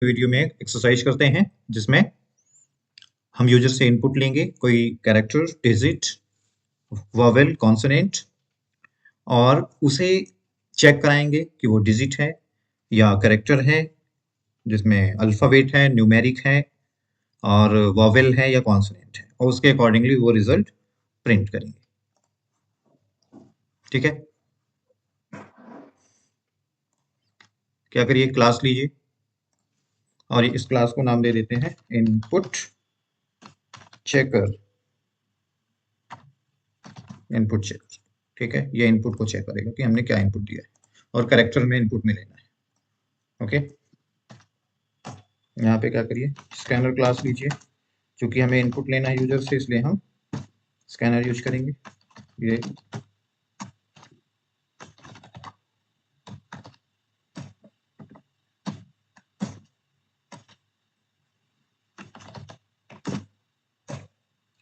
Video में exercise करते हैं जिसमें हम यूजर से इनपुट लेंगे, कोई कैरेक्टर, डिजिट, वोवेल, कॉन्सोनेंट, और उसे चेक कराएंगे कि वो डिजिट है या कैरेक्टर है, जिसमें अल्फ़ाबेट है, न्यूमेरिक है, और वोवेल है या कॉन्सोनेंट है, और उसके अकॉर्डिंगली वो रिजल्ट प्रिंट करेंगे। ठीक है, क्या करिए, क्लास लीजिए और इस क्लास को नाम दे देते हैं इनपुट चेकर। इनपुट चेकर, ठीक है, ये इनपुट को चेक करेगा कि हमने क्या इनपुट दिया है और कैरेक्टर में इनपुट में लेना है। ओके, यहाँ पे क्या करिए, स्कैनर क्लास लीजिए। क्योंकि हमें इनपुट लेना है यूजर से, इसलिए हम स्कैनर यूज करेंगे। ये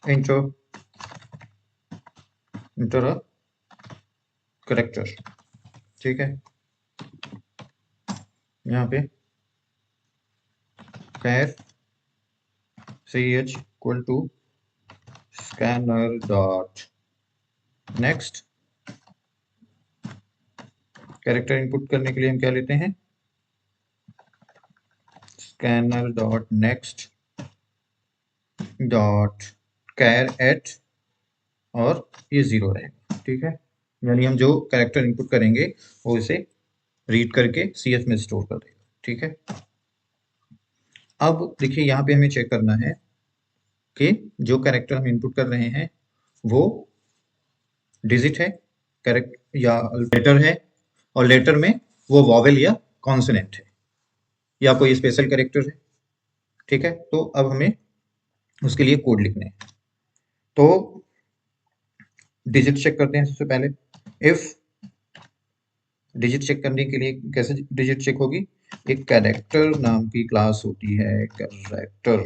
इंट्रो इंटर करेक्टर, ठीक है। यहाँ पे char C H equal to scanner dot next. Character input करने के लिए हम क्या लेते हैं, scanner dot next dot char at, और ये 0 रहेगा, ठीक है। यानी हम जो कैरेक्टर इनपुट करेंगे वो इसे रीड करके सी एच में स्टोर कर देगा, ठीक है। अब देखिए, यहाँ पे हमें चेक करना है कि जो कैरेक्टर हम इनपुट कर रहे हैं वो डिजिट है, करेक्ट, या लेटर है, और लेटर में वो वॉवेल या कॉन्सोनेंट है या कोई स्पेशल कैरेक्टर है, ठीक है। तो अब हमें उसके लिए कोड लिखने हैं। तो डिजिट चेक करते हैं सबसे पहले। इफ डिजिट चेक करने के लिए कैसे डिजिट चेक होगी, एक कैरेक्टर नाम की क्लास होती है, कैरेक्टर,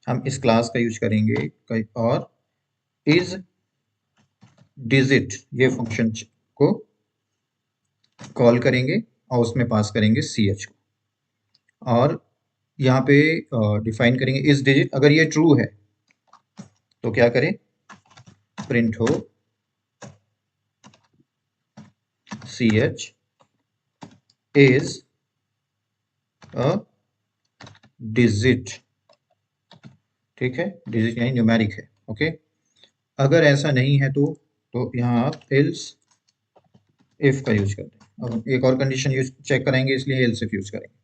हम इस क्लास का यूज करेंगे, और इज डिजिट ये फंक्शन को कॉल करेंगे और उसमें पास करेंगे सी एच को, और यहाँ पे डिफाइन करेंगे इज डिजिट। अगर ये ट्रू है तो क्या करें, प्रिंट हो C H is a digit, ठीक है। डिजिट यानी न्यूमेरिक है, ओके। अगर ऐसा नहीं है तो यहाँ आप एल्स इफ का यूज करते हैं। अब एक और कंडीशन यूज चेक कराएंगे, इसलिए एल्स इफ यूज करेंगे।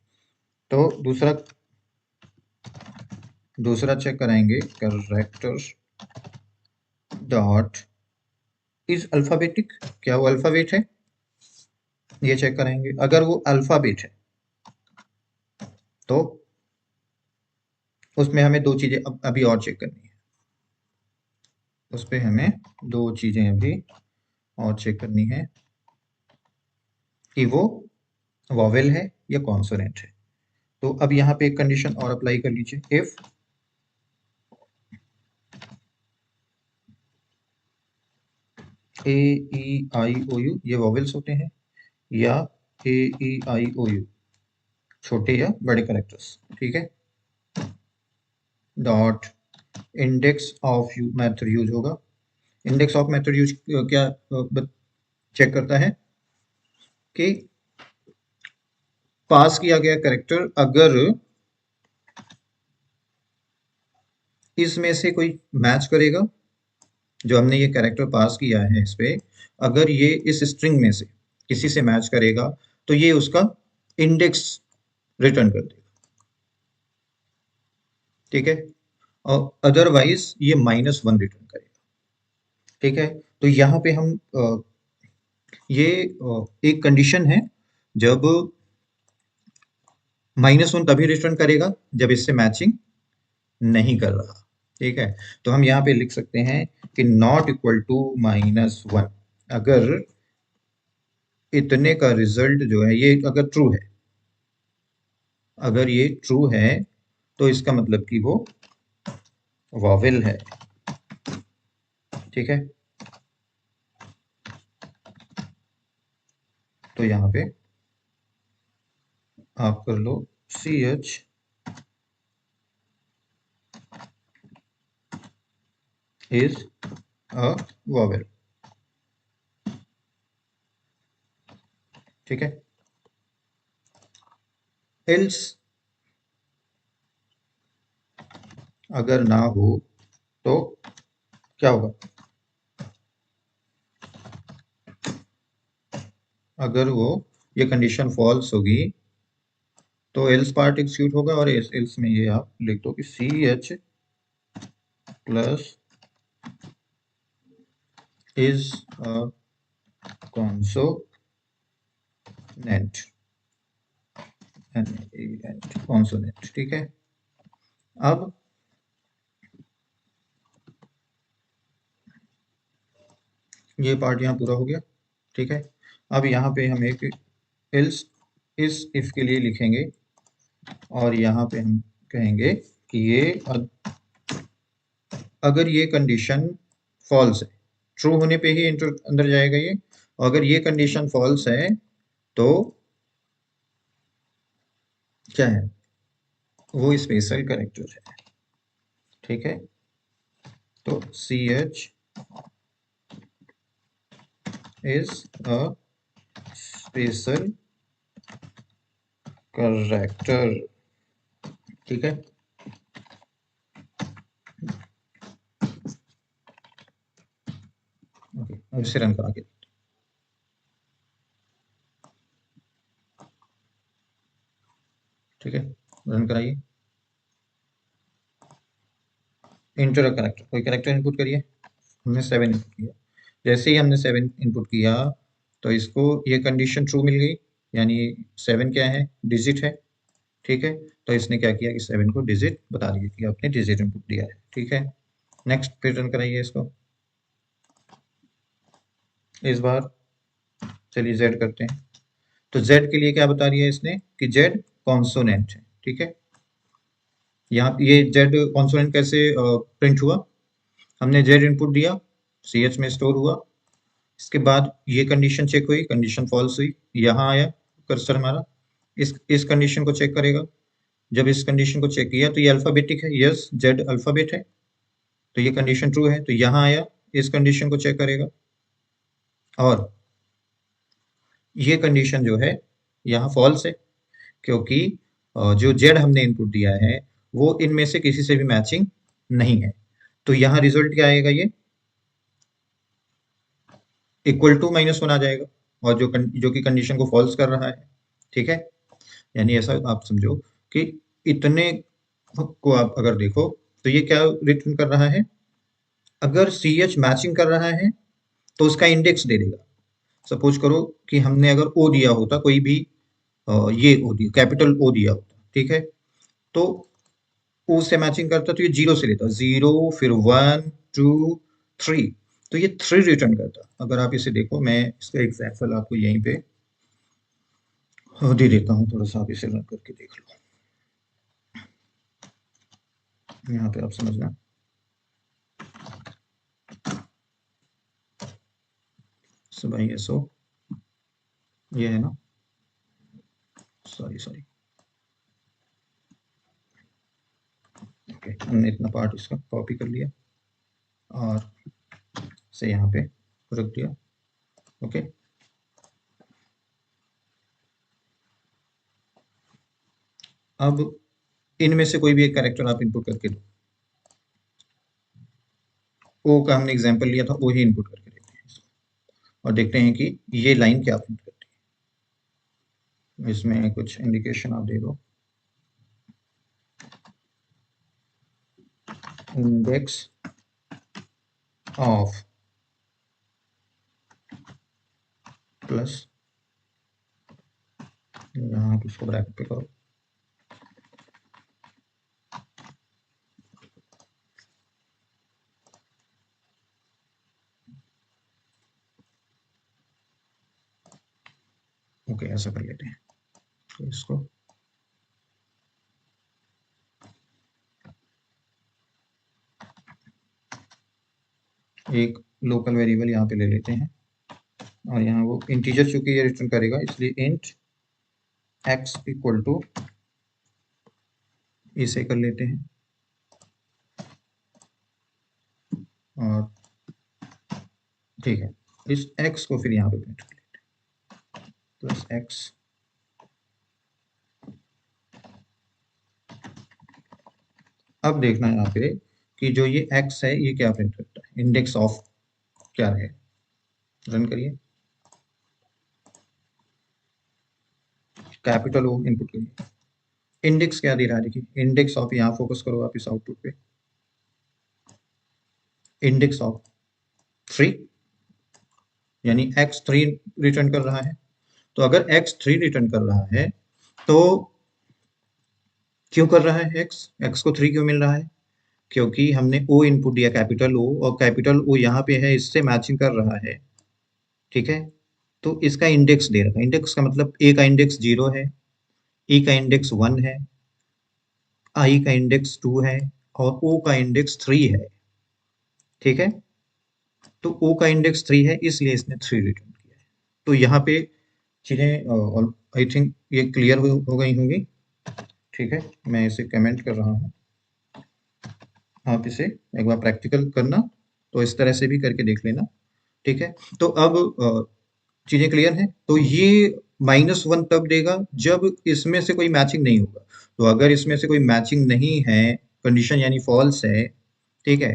तो दूसरा चेक कराएंगे, कैरेक्टर डॉट इज अल्फाबेटिक, क्या वो अल्फाबेट है, ये चेक कराएंगे। अगर वो अल्फाबेट है तो उसमें हमें दो चीजें अभी और चेक करनी है। उस पर हमें दो चीजें अभी और चेक करनी है कि वो वॉवेल है या कॉन्सोनेंट है। तो अब यहाँ पे एक कंडीशन और अप्लाई कर लीजिए, if A E I O U ये वॉवेल्स होते हैं, या ए ई आई ओ यू छोटे या बड़े करेक्टर्स, ठीक है। Dot index of you method use होगा। इंडेक्स ऑफ मेथड यूज क्या चेक करता है कि पास किया गया करेक्टर अगर इसमें से कोई मैच करेगा, जो हमने ये कैरेक्टर पास किया है इस पे, अगर ये इस स्ट्रिंग में से किसी से मैच करेगा तो ये उसका इंडेक्स रिटर्न कर देगा, ठीक है। और अदरवाइज ये -1 रिटर्न करेगा, ठीक है। तो यहाँ पे हम ये एक कंडीशन है, जब -1 तभी रिटर्न करेगा जब इससे मैचिंग नहीं कर रहा, ठीक है। तो हम यहाँ पे लिख सकते हैं कि नॉट इक्वल टू -1, अगर इतने का रिजल्ट जो है ये अगर ट्रू है, अगर ये ट्रू है तो इसका मतलब कि वो वॉवेल है, ठीक है। तो यहाँ पे आप कर लो ch is a vowel, ठीक है। else अगर ना हो तो क्या होगा? अगर वो ये कंडीशन फॉल्स होगी तो एल्स पार्ट एग्जीक्यूट होगा, और एल्स में ये आप लिख दो कि C H plus is a consonant, consonant, ठीक है। अब ये पार्ट यहाँ पूरा हो गया, ठीक है। अब यहाँ पे हम एक एल्स इस इफ के लिए लिखेंगे, और यहाँ पे हम कहेंगे कि ये अगर ये कंडीशन फॉल्स है, ट्रू होने पे ही अंदर जाएगा ये, अगर ये कंडीशन फॉल्स है तो क्या है, वो स्पेशल कैरेक्टर है, ठीक है। तो C H is a special character, ठीक है। ओके, अब इसे रन करा के, ठीक है, रन कराइए। इंटर अ कैरेक्टर, कोई कैरेक्टर इनपुट करिए। हमने 7 इनपुट किया, जैसे ही हमने 7 इनपुट किया तो इसको ये कंडीशन ट्रू मिल गई, यानी 7 क्या है, डिजिट है, ठीक है। तो इसने क्या किया कि 7 को डिजिट बता दिया कि आपने डिजिट इनपुट दिया है, ठीक है। नेक्स्ट फिर रन कराइए इसको। इस बार चलिए जेड करते हैं, तो जेड के लिए क्या बता रही है इसने कि जेड कॉन्सोनेंट है, ठीक है। यहाँ ये जेड कॉन्सोनेंट कैसे प्रिंट हुआ, हमने जेड इनपुट दिया, सी एच में स्टोर हुआ, इसके बाद ये कंडीशन चेक हुई, कंडीशन फॉल्स हुई, यहाँ आया कर्सर हमारा, इस कंडीशन को चेक करेगा। जब इस कंडीशन को चेक किया तो ये अल्फाबेटिक है, यस जेड अल्फाबेट है, तो ये कंडीशन ट्रू है, तो यहाँ आया, इस कंडीशन को चेक करेगा, और ये कंडीशन जो है यहाँ फॉल्स है, क्योंकि जो जेड हमने इनपुट दिया है वो इनमें से किसी से भी मैचिंग नहीं है। तो यहाँ रिजल्ट क्या आएगा, ये इक्वल टू -1 आ जाएगा, और जो कि कंडीशन को फॉल्स कर रहा है, ठीक है। यानी ऐसा आप समझो कि इतने को आप अगर देखो तो ये क्या रिटर्न कर रहा है, अगर सी एच मैचिंग कर रहा है तो उसका इंडेक्स दे देगा। सपोज करो कि हमने अगर ओ दिया होता, कोई भी ये ओ दिया, कैपिटल ओ दिया होता, ठीक है, तो ओ से मैचिंग करता तो ये 0 से लेता, 0 फिर 1 2 3, तो ये 3 रिटर्न करता। अगर आप इसे देखो, मैं इसका एग्जाम्पल आपको यहीं पे दे देता हूँ, थोड़ा सा आप इसे रन करके देख लो, यहाँ पे आप समझना। भाई एसओ ये है ना, सॉरी सॉरी, ओके, हमने इतना पार्ट इसका कॉपी कर लिया और से यहाँ पे रख दिया, ओके। अब इनमें से कोई भी एक कैरेक्टर आप इनपुट करके दो, ओ का हमने एग्जांपल लिया था, ओ ही इनपुट करके देखते हैं और देखते हैं कि ये लाइन क्या प्रिंट करती है। इसमें कुछ इंडिकेशन आप दे दो, इंडेक्स ऑफ प्लस, यहाँ आप इसको ब्रैकेट पे करो, ओके, ऐसा कर लेते हैं। तो इसको एक लोकल वेरिएबल यहाँ पे ले लेते हैं, और यहाँ वो इंटीजर चूंकि ये रिटर्न करेगा, इसलिए इंट x इक्वल टू इसे कर लेते हैं और ठीक है, इस x को फिर यहाँ पे प्रिंट कर लेते हैं प्लस x। अब देखना यहाँ पे कि जो ये x है ये क्या प्रिंट करता है, इंडेक्स ऑफ क्या है। रन करिए, कैपिटल O इनपुट करिए। इंडेक्स क्या दे रहा है, देखिए इंडेक्स ऑफ, यहाँ फोकस करो आप इस आउटपुट पे, इंडेक्स ऑफ 3 यानी x3 रिटर्न कर रहा है। तो अगर x3 रिटर्न कर रहा है तो क्यों कर रहा है, x को 3 क्यों मिल रहा है, क्योंकि हमने ओ इनपुट दिया कैपिटल ओ, और कैपिटल ओ यहाँ पे है, इससे मैचिंग कर रहा है। ठीक है, तो इसका इंडेक्स दे रखा है। इंडेक्स का मतलब ए का इंडेक्स 0 है, ई का इंडेक्स 1 है, आई का इंडेक्स 2 है और ओ का इंडेक्स 3 है। ठीक है, तो ओ का इंडेक्स 3 है इसलिए इसने 3 रिटर्न किया है। तो यहाँ पे चीज़ें आई थिंक ये क्लियर हो गई होंगी। ठीक है, मैं इसे कमेंट कर रहा हूँ, आप इसे एक बार प्रैक्टिकल करना, तो इस तरह से भी करके देख लेना। ठीक है, तो अब चीज़ें क्लियर हैं। तो ये -1 तब देगा जब इसमें से कोई मैचिंग नहीं होगा। तो अगर इसमें से कोई मैचिंग नहीं है, कंडीशन यानी फॉल्स है, ठीक है,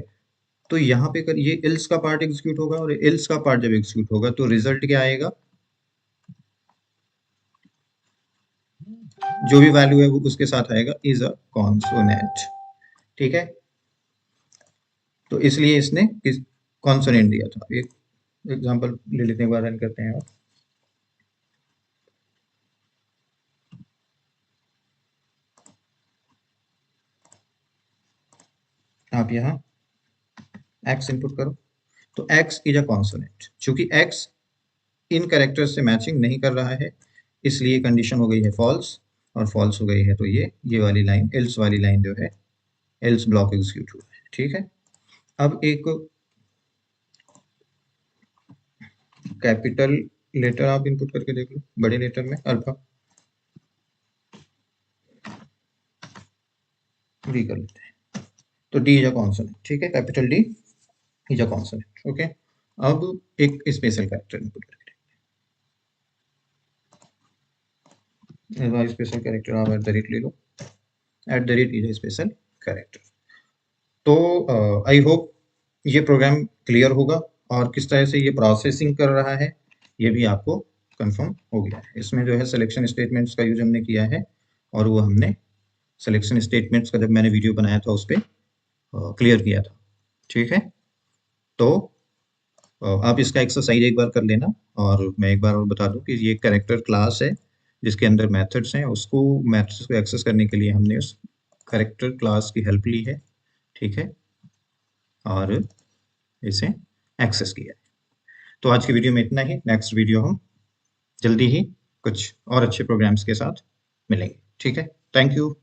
तो यहाँ पे कर ये एल्स का पार्ट एग्जीक्यूट होगा, और एल्स का पार्ट जब एग्जीक्यूट होगा तो रिजल्ट क्या आएगा, जो भी वैल्यू है वो उसके साथ आएगा, इज अ कॉन्सोनेंट। ठीक है, तो इसलिए इसने किस कॉन्सोनेंट दिया था। एक एग्जांपल ले लेते हैं, एक बार रन करते हैं। आप यहाँ x इनपुट करो, तो x इज अ कॉन्सोनेंट। चूंकि x इन कैरेक्टर से मैचिंग नहीं कर रहा है इसलिए कंडीशन हो गई है फॉल्स, और फॉल्स हो गई है तो ये वाली लाइन, एल्स वाली लाइन जो है, एल्स ब्लॉक एग्जीक्यूट हुआ है। ठीक है, अब एक कैपिटल लेटर आप इनपुट करके देख लो, बड़े लेटर में अल्फा डी कर लेते हैं, तो डी इज अ कॉन्सोनेंट। ठीक है, capital D is a consonant. Okay, अब एक स्पेशल कैरेक्टर इनपुट करके स्पेशल कैरेक्टर आप एट द रेट ले लो, at the rate is a special character. तो आई होप ये प्रोग्राम क्लियर होगा, और किस तरह से ये प्रोसेसिंग कर रहा है ये भी आपको कंफर्म हो गया है। इसमें जो है सिलेक्शन स्टेटमेंट्स का यूज हमने किया है, और वो हमने सिलेक्शन स्टेटमेंट्स का जब मैंने वीडियो बनाया था उस पर क्लियर किया था। ठीक है, तो आप इसका एक्सरसाइज एक बार कर लेना, और मैं एक बार और बता दूं कि ये कैरेक्टर क्लास है जिसके अंदर मेथड्स हैं, उसको मेथड्स को एक्सेस करने के लिए हमने उस कैरेक्टर क्लास की हेल्प ली है। ठीक है, और इसे एक्सेस किया है। तो आज की वीडियो में इतना ही। नेक्स्ट वीडियो हम जल्दी ही कुछ और अच्छे प्रोग्राम्स के साथ मिलेंगे। ठीक है, थैंक यू।